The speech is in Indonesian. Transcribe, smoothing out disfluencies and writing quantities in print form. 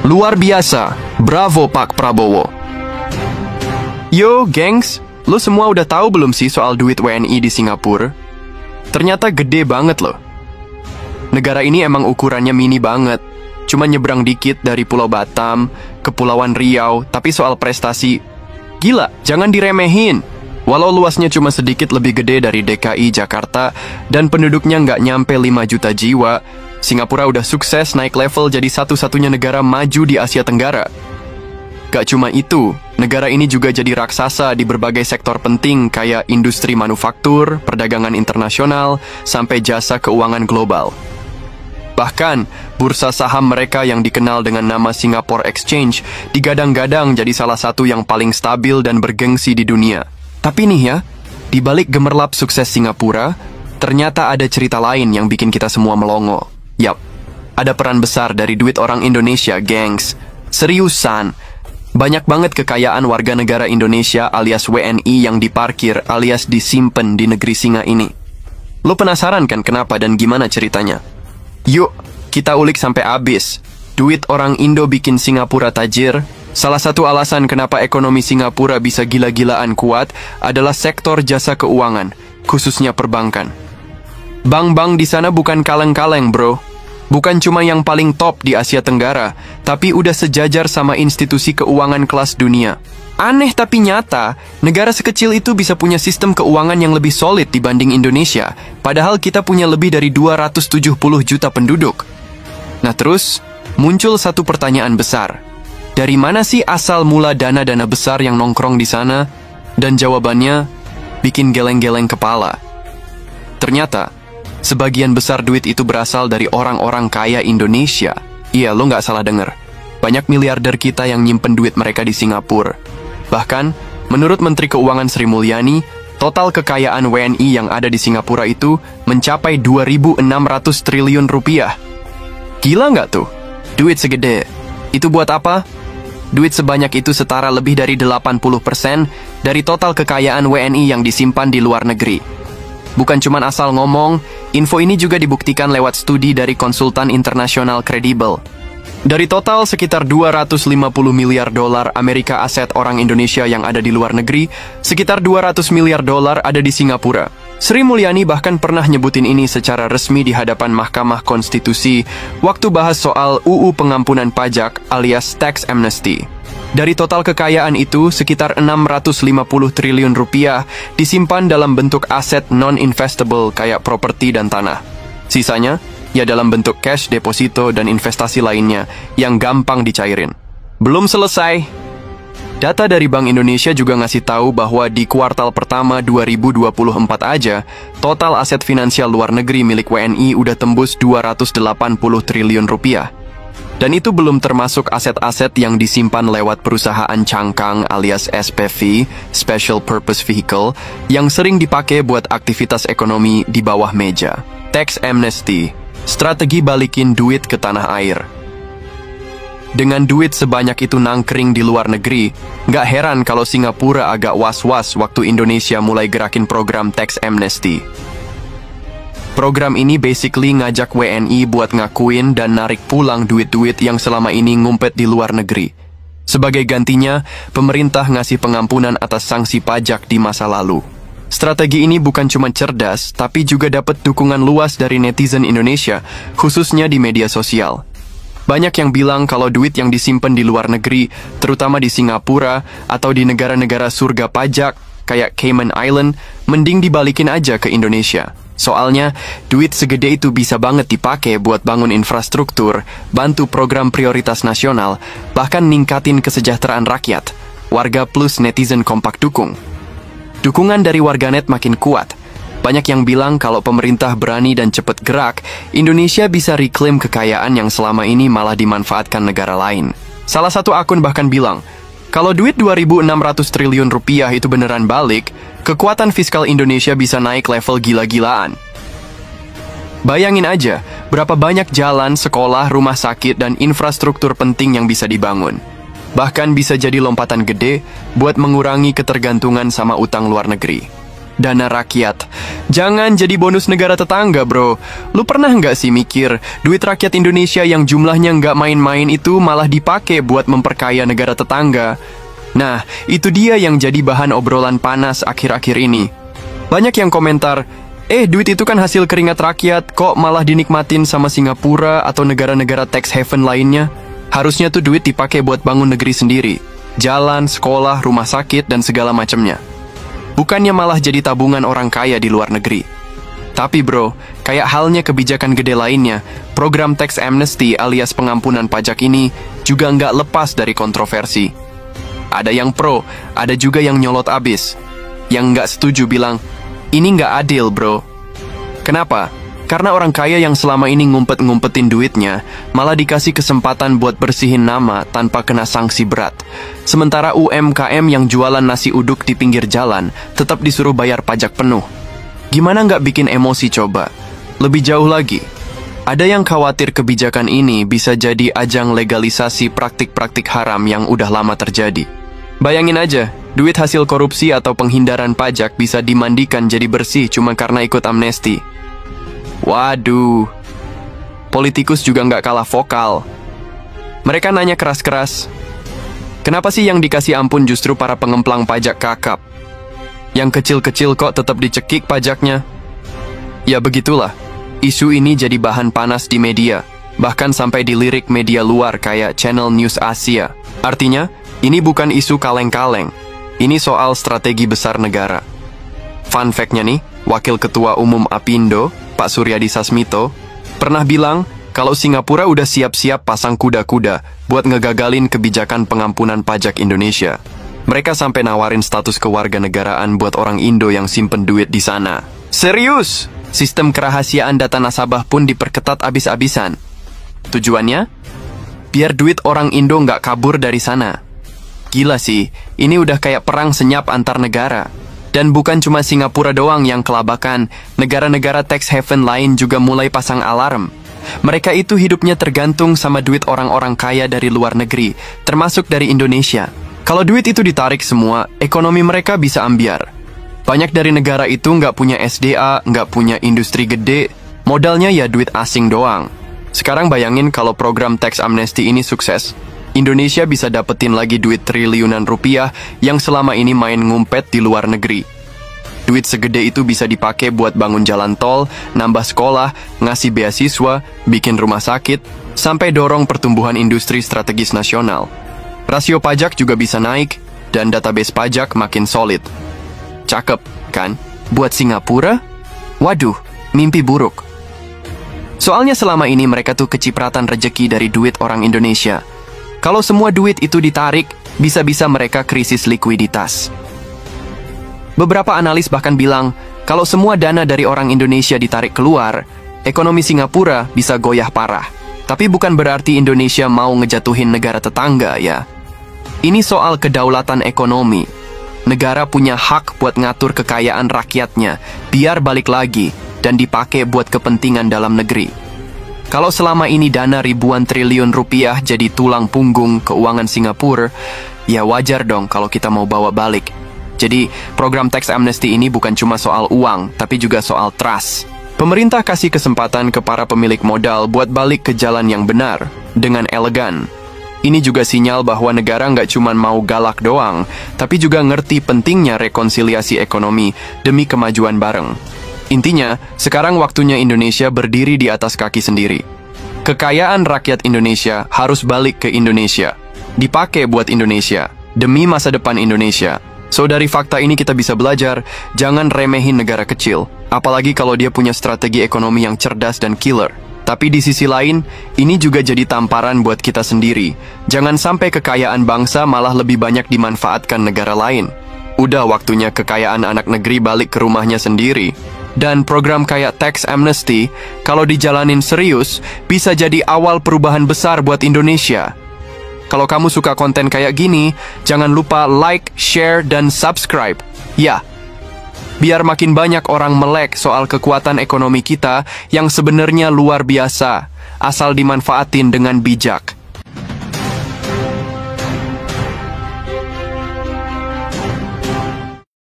Luar biasa, bravo Pak Prabowo. Yo, gengs, lo semua udah tahu belum sih soal duit WNI di Singapura? Ternyata gede banget loh. Negara ini emang ukurannya mini banget. Cuma nyebrang dikit dari Pulau Batam, Kepulauan Riau, tapi soal prestasi, gila, jangan diremehin. Walau luasnya cuma sedikit lebih gede dari DKI Jakarta dan penduduknya nggak nyampe 5 juta jiwa, Singapura udah sukses naik level jadi satu-satunya negara maju di Asia Tenggara. Gak cuma itu, negara ini juga jadi raksasa di berbagai sektor penting kayak industri manufaktur, perdagangan internasional, sampai jasa keuangan global. Bahkan, bursa saham mereka yang dikenal dengan nama Singapore Exchange digadang-gadang jadi salah satu yang paling stabil dan bergengsi di dunia. Tapi nih ya, di balik gemerlap sukses Singapura, ternyata ada cerita lain yang bikin kita semua melongo. Yap, ada peran besar dari duit orang Indonesia, gengs. Seriusan, banyak banget kekayaan warga negara Indonesia alias WNI yang diparkir alias disimpan di negeri singa ini. Lo penasaran kan kenapa dan gimana ceritanya? Yuk, kita ulik sampai habis. Duit orang Indo bikin Singapura tajir. Salah satu alasan kenapa ekonomi Singapura bisa gila-gilaan kuat adalah sektor jasa keuangan, khususnya perbankan. Bank-bank di sana bukan kaleng-kaleng, bro. Bukan cuma yang paling top di Asia Tenggara, tapi udah sejajar sama institusi keuangan kelas dunia. Aneh tapi nyata, negara sekecil itu bisa punya sistem keuangan yang lebih solid dibanding Indonesia, padahal kita punya lebih dari 270 juta penduduk. Nah terus, muncul satu pertanyaan besar. Dari mana sih asal mula dana-dana besar yang nongkrong di sana? Dan jawabannya, bikin geleng-geleng kepala. Ternyata, sebagian besar duit itu berasal dari orang-orang kaya Indonesia. Iya, lo nggak salah denger. Banyak miliarder kita yang nyimpen duit mereka di Singapura. Bahkan, menurut Menteri Keuangan Sri Mulyani, total kekayaan WNI yang ada di Singapura itu mencapai 2.600 triliun rupiah. Gila nggak tuh? Duit segede. Itu buat apa? Duit sebanyak itu setara lebih dari 80% dari total kekayaan WNI yang disimpan di luar negeri. Bukan cuma asal ngomong, info ini juga dibuktikan lewat studi dari konsultan internasional kredibel. Dari total sekitar 250 miliar dolar Amerika aset orang Indonesia yang ada di luar negeri, sekitar 200 miliar dolar ada di Singapura. Sri Mulyani bahkan pernah nyebutin ini secara resmi di hadapan Mahkamah Konstitusi waktu bahas soal UU pengampunan pajak alias tax amnesty. Dari total kekayaan itu, sekitar 650 triliun rupiah disimpan dalam bentuk aset non-investable kayak properti dan tanah. Sisanya, ya dalam bentuk cash, deposito, dan investasi lainnya yang gampang dicairin. Belum selesai. Data dari Bank Indonesia juga ngasih tahu bahwa di kuartal pertama 2024 aja, total aset finansial luar negeri milik WNI udah tembus 280 triliun rupiah. Dan itu belum termasuk aset-aset yang disimpan lewat perusahaan cangkang alias SPV, Special Purpose Vehicle, yang sering dipakai buat aktivitas ekonomi di bawah meja. Tax amnesty, strategi balikin duit ke tanah air. Dengan duit sebanyak itu nangkring di luar negeri, nggak heran kalau Singapura agak was-was waktu Indonesia mulai gerakin program tax amnesty. Program ini basically ngajak WNI buat ngakuin dan narik pulang duit-duit yang selama ini ngumpet di luar negeri. Sebagai gantinya, pemerintah ngasih pengampunan atas sanksi pajak di masa lalu. Strategi ini bukan cuma cerdas, tapi juga dapat dukungan luas dari netizen Indonesia, khususnya di media sosial. Banyak yang bilang kalau duit yang disimpan di luar negeri, terutama di Singapura atau di negara-negara surga pajak, kayak Cayman Island, mending dibalikin aja ke Indonesia. Soalnya, duit segede itu bisa banget dipakai buat bangun infrastruktur, bantu program prioritas nasional, bahkan ningkatin kesejahteraan rakyat. Warga plus netizen kompak dukung. Dukungan dari warganet makin kuat. Banyak yang bilang kalau pemerintah berani dan cepat gerak, Indonesia bisa reclaim kekayaan yang selama ini malah dimanfaatkan negara lain. Salah satu akun bahkan bilang, kalau duit 2.600 triliun rupiah itu beneran balik, kekuatan fiskal Indonesia bisa naik level gila-gilaan. Bayangin aja, berapa banyak jalan, sekolah, rumah sakit, dan infrastruktur penting yang bisa dibangun. Bahkan bisa jadi lompatan gede buat mengurangi ketergantungan sama utang luar negeri. Dana rakyat. Jangan jadi bonus negara tetangga, bro. Lu pernah nggak sih mikir, duit rakyat Indonesia yang jumlahnya nggak main-main itu malah dipakai buat memperkaya negara tetangga? Nah, itu dia yang jadi bahan obrolan panas akhir-akhir ini. Banyak yang komentar, duit itu kan hasil keringat rakyat, kok malah dinikmatin sama Singapura atau negara-negara tax haven lainnya? Harusnya tuh duit dipakai buat bangun negeri sendiri. Jalan, sekolah, rumah sakit, dan segala macamnya. Bukannya malah jadi tabungan orang kaya di luar negeri. Tapi bro, kayak halnya kebijakan gede lainnya, program tax amnesty alias pengampunan pajak ini juga nggak lepas dari kontroversi. Ada yang pro, ada juga yang nyolot abis. Yang nggak setuju bilang, ini nggak adil bro. Kenapa? Karena orang kaya yang selama ini ngumpet-ngumpetin duitnya, malah dikasih kesempatan buat bersihin nama tanpa kena sanksi berat. Sementara UMKM yang jualan nasi uduk di pinggir jalan, tetap disuruh bayar pajak penuh. Gimana nggak bikin emosi coba? Lebih jauh lagi, ada yang khawatir kebijakan ini bisa jadi ajang legalisasi praktik-praktik haram yang udah lama terjadi. Bayangin aja, duit hasil korupsi atau penghindaran pajak bisa dimandikan jadi bersih cuma karena ikut amnesti. Waduh, politikus juga nggak kalah vokal. Mereka nanya keras-keras, kenapa sih yang dikasih ampun justru para pengemplang pajak kakap? Yang kecil-kecil kok tetap dicekik pajaknya? Ya begitulah, isu ini jadi bahan panas di media, bahkan sampai dilirik media luar kayak Channel News Asia. Artinya, ini bukan isu kaleng-kaleng, ini soal strategi besar negara. Fun fact-nya nih, Wakil Ketua Umum Apindo, Pak Suryadi Sasmito, pernah bilang kalau Singapura udah siap-siap pasang kuda-kuda buat ngegagalin kebijakan pengampunan pajak Indonesia. Mereka sampai nawarin status kewarganegaraan buat orang Indo yang simpen duit di sana. Serius! Sistem kerahasiaan data nasabah pun diperketat abis-abisan. Tujuannya? Biar duit orang Indo nggak kabur dari sana. Gila sih, ini udah kayak perang senyap antar negara. Dan bukan cuma Singapura doang yang kelabakan, negara-negara tax haven lain juga mulai pasang alarm. Mereka itu hidupnya tergantung sama duit orang-orang kaya dari luar negeri, termasuk dari Indonesia. Kalau duit itu ditarik semua, ekonomi mereka bisa ambiar. Banyak dari negara itu nggak punya SDA, nggak punya industri gede, modalnya ya duit asing doang. Sekarang bayangin kalau program tax amnesty ini sukses, Indonesia bisa dapetin lagi duit triliunan rupiah yang selama ini main ngumpet di luar negeri. Duit segede itu bisa dipakai buat bangun jalan tol, nambah sekolah, ngasih beasiswa, bikin rumah sakit, sampai dorong pertumbuhan industri strategis nasional. Rasio pajak juga bisa naik, dan database pajak makin solid. Cakep, kan? Buat Singapura? Waduh, mimpi buruk. Soalnya selama ini mereka tuh kecipratan rejeki dari duit orang Indonesia. Kalau semua duit itu ditarik, bisa-bisa mereka krisis likuiditas. Beberapa analis bahkan bilang, kalau semua dana dari orang Indonesia ditarik keluar, ekonomi Singapura bisa goyah parah. Tapi bukan berarti Indonesia mau ngejatuhin negara tetangga ya. Ini soal kedaulatan ekonomi. Negara punya hak buat ngatur kekayaan rakyatnya, biar balik lagi dan dipakai buat kepentingan dalam negeri. Kalau selama ini dana ribuan triliun rupiah jadi tulang punggung keuangan Singapura, ya wajar dong kalau kita mau bawa balik. Jadi, program tax amnesty ini bukan cuma soal uang, tapi juga soal trust. Pemerintah kasih kesempatan ke para pemilik modal buat balik ke jalan yang benar, dengan elegan. Ini juga sinyal bahwa negara nggak cuma mau galak doang, tapi juga ngerti pentingnya rekonsiliasi ekonomi demi kemajuan bareng. Intinya, sekarang waktunya Indonesia berdiri di atas kaki sendiri. Kekayaan rakyat Indonesia harus balik ke Indonesia. Dipakai buat Indonesia, demi masa depan Indonesia. So, dari fakta ini kita bisa belajar, jangan remehin negara kecil. Apalagi kalau dia punya strategi ekonomi yang cerdas dan killer. Tapi di sisi lain, ini juga jadi tamparan buat kita sendiri. Jangan sampai kekayaan bangsa malah lebih banyak dimanfaatkan negara lain. Udah waktunya kekayaan anak negeri balik ke rumahnya sendiri. Dan program kayak tax amnesty, kalau dijalanin serius, bisa jadi awal perubahan besar buat Indonesia. Kalau kamu suka konten kayak gini, jangan lupa like, share, dan subscribe. Ya, biar makin banyak orang melek soal kekuatan ekonomi kita yang sebenarnya luar biasa, asal dimanfaatin dengan bijak.